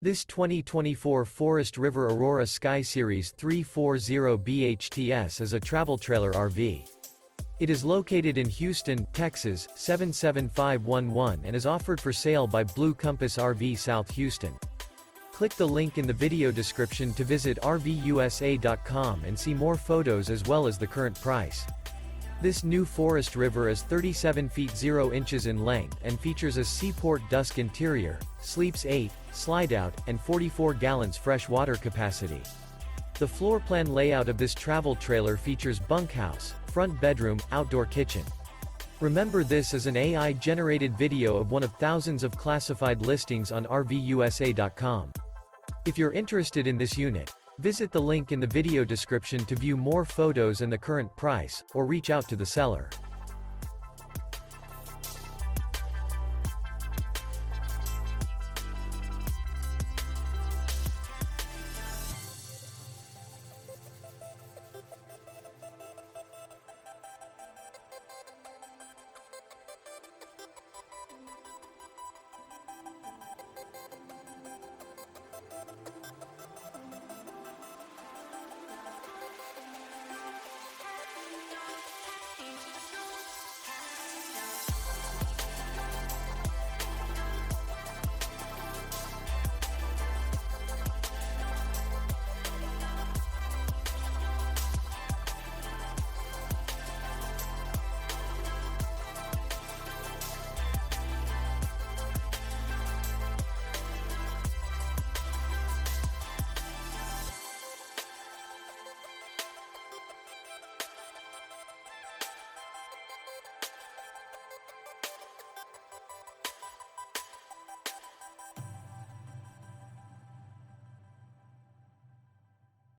This 2024 Forest River Aurora Sky Series 340 BHTS is a travel trailer RV. It is located in Houston, Texas, 77511 and is offered for sale by Blue Compass RV South Houston. Click the link in the video description to visit RVUSA.com and see more photos as well as the current price. This new Forest River is 37 feet 0 inches in length and features a SEAPORT DUSK interior, sleeps 8, Slideout, and 44 gallons fresh water capacity. The floor plan layout of this travel trailer features bunkhouse, front bedroom, outdoor kitchen. Remember, this is an AI-generated video of one of thousands of classified listings on RVUSA.com. If you're interested in this unit, visit the link in the video description to view more photos and the current price, or reach out to the seller.